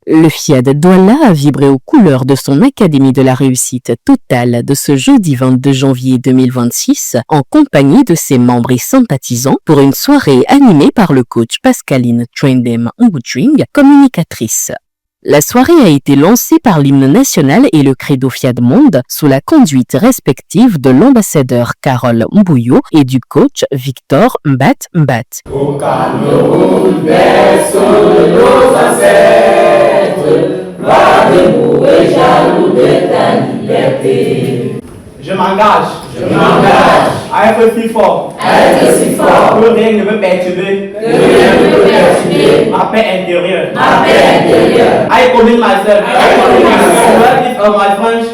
Le Fiat Douala a vibré aux couleurs de son Académie de la réussite totale de ce jeudi 22 janvier 2026 en compagnie de ses membres et sympathisants pour une soirée animée par le coach Pascaline Trendem Mbutring, communicatrice. La soirée a été lancée par l'hymne national et le credo Fiat Monde sous la conduite respective de l'ambassadeur Carole Mbouyo et du coach Victor Mbat Mbat. Au Cameroun, berceau de nos ancêtres, va debout et jaloux de ta liberté. Je m'engage à être si fort, que rien ne peut perturber ma paix intérieure. I commit myself to my friends.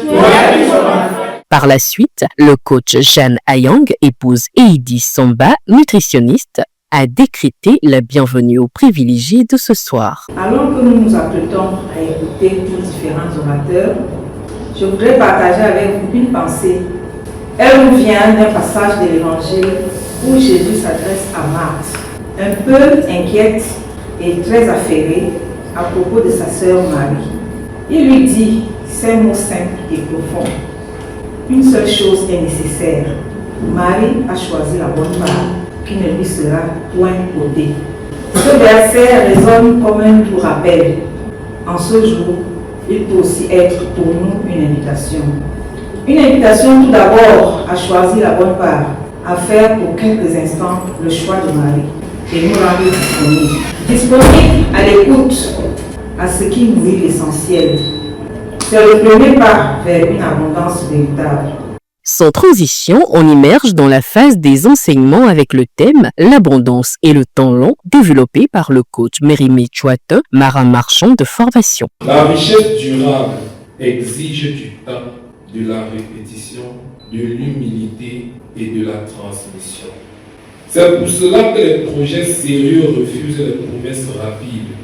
Par la suite, le coach Jeanne Ayang, épouse Heidi Somba, nutritionniste, a décrété la bienvenue aux privilégiés de ce soir. Alors que nous nous apprêtons à écouter nos différents orateurs, je voudrais partager avec vous une pensée. Elle nous vient d'un passage de l'Évangile où Jésus s'adresse à Marthe, un peu inquiète et très affairée à propos de sa sœur Marie. Il lui dit ces mots simples et profonds. Une seule chose est nécessaire. Marie a choisi la bonne part qui ne lui sera point ôtée. Ce verset résonne comme un doux rappel. En ce jour, il peut aussi être pour nous une invitation. Une invitation tout d'abord à choisir la bonne part, à faire pour quelques instants le choix de Marie et nous rendre disponibles. Disponibles à l'écoute, à ce qui nourrit l'essentiel. C'est le premier pas vers une abondance véritable. Sans transition, on immerge dans la phase des enseignements avec le thème « L'abondance et le temps long » développé par le coach Mérimée Chouatin, marin marchand de formation. La richesse durable exige du temps, de la répétition, de l'humilité et de la transmission. C'est pour cela que les projets sérieux refusent les promesses rapides.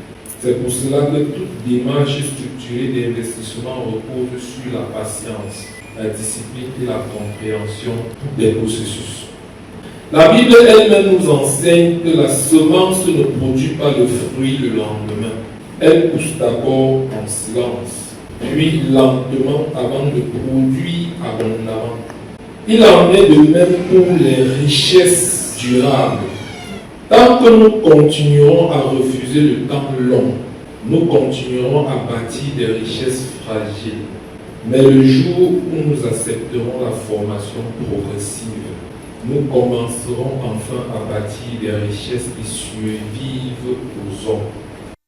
C'est pour cela que toute démarche structurée d'investissement repose sur la patience, la discipline et la compréhension des processus. La Bible elle-même nous enseigne que la semence ne produit pas le fruit le lendemain. Elle pousse d'abord en silence, puis lentement avant de produire abondamment. Il en est de même pour les richesses durables. Tant que nous continuerons à refuser le temps long, nous continuerons à bâtir des richesses fragiles. Mais le jour où nous accepterons la formation progressive, nous commencerons enfin à bâtir des richesses qui survivent aux hommes.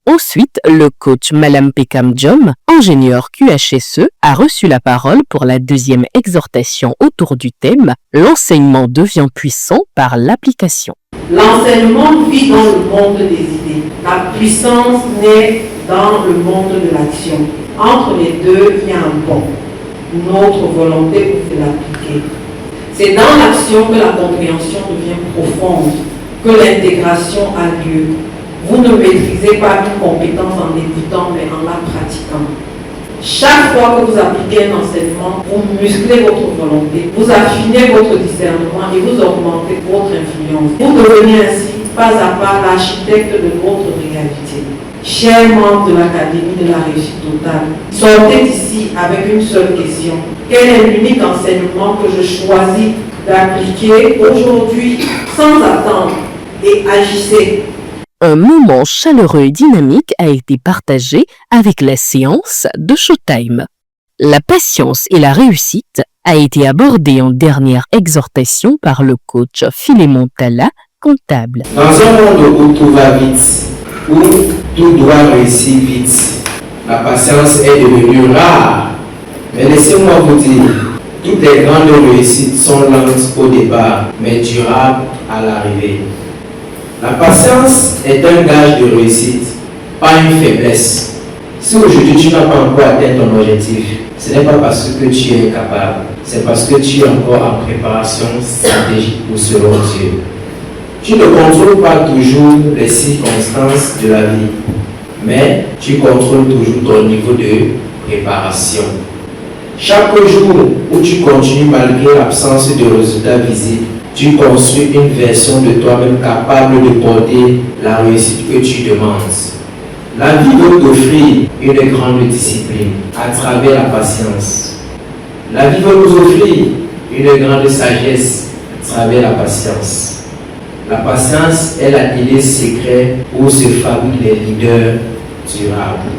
Ensuite, le coach Malam Pekam Jom, ingénieur QHSE, a reçu la parole pour la deuxième exhortation autour du thème « L'enseignement devient puissant par l'application ». L'enseignement vit dans le monde des idées. La puissance naît dans le monde de l'action. Entre les deux, il y a un pont. Notre volonté pour l'appliquer. C'est dans l'action que la compréhension devient profonde, que l'intégration a lieu. Vous ne maîtrisez pas une compétence en écoutant, mais en la pratiquant. Chaque fois que vous appliquez un enseignement, vous musclez votre volonté, vous affinez votre discernement et vous augmentez votre influence. Vous devenez ainsi, pas à pas, l'architecte de votre réalité. Chers membres de l'Académie de la réussite totale, sortez d'ici avec une seule question. Quel est l'unique enseignement que je choisis d'appliquer aujourd'hui sans attendre et agissez? Un moment chaleureux et dynamique a été partagé avec la séance de Showtime. La patience et la réussite a été abordée en dernière exhortation par le coach Philémon Talla, comptable. Dans un monde où tout va vite, où tout doit réussir vite, la patience est devenue rare. Mais laissez-moi vous dire, toutes les grandes réussites sont lentes au départ, mais durables à l'arrivée. La patience est un gage de réussite, pas une faiblesse. Si aujourd'hui tu n'as pas encore atteint ton objectif, ce n'est pas parce que tu es incapable, c'est parce que tu es encore en préparation stratégique ou selon Dieu. Tu ne contrôles pas toujours les circonstances de la vie, mais tu contrôles toujours ton niveau de préparation. Chaque jour où tu continues malgré l'absence de résultats visibles, tu construis une version de toi-même capable de porter la réussite que tu demandes. La vie veut t'offrir une grande discipline à travers la patience. La vie veut nous offrir une grande sagesse à travers la patience. La patience est la clé secrète où se fabriquent les leaders durables.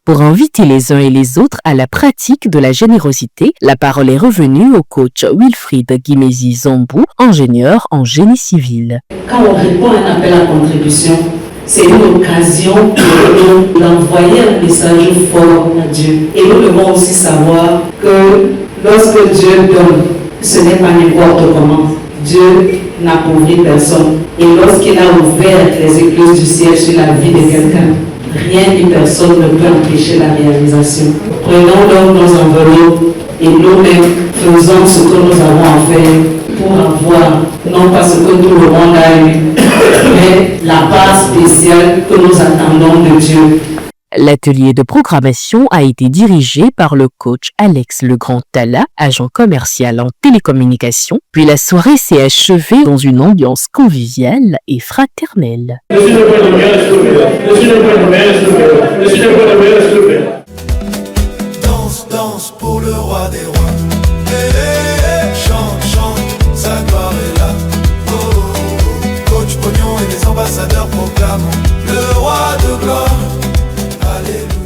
Pour inviter les uns et les autres à la pratique de la générosité, la parole est revenue au coach Wilfried Guimézi Zambou, ingénieur en génie civil. Quand on répond à un appel à contribution, c'est une occasion pour nous d'envoyer un message fort à Dieu. Et nous devons aussi savoir que lorsque Dieu donne, ce n'est pas n'importe comment. Dieu n'appauvrit personne. Et lorsqu'il a ouvert les écluses du ciel sur la vie de quelqu'un, rien ni personne ne peut empêcher la réalisation. Prenons donc nos enveloppes et nous-mêmes faisons ce que nous avons à faire pour avoir, non pas ce que tout le monde a eu, mais la part spéciale que nous attendons de Dieu. L'atelier de programmation a été dirigé par le coach Alex Legrand-Talla, agent commercial en télécommunications, puis la soirée s'est achevée dans une ambiance conviviale et fraternelle. Danse, danse pour le roi des rois. Chante, chante, sa gloire est là. Oh, oh, oh. Coach Pognon et les ambassadeurs proclament le roi de gloire. Alléluia.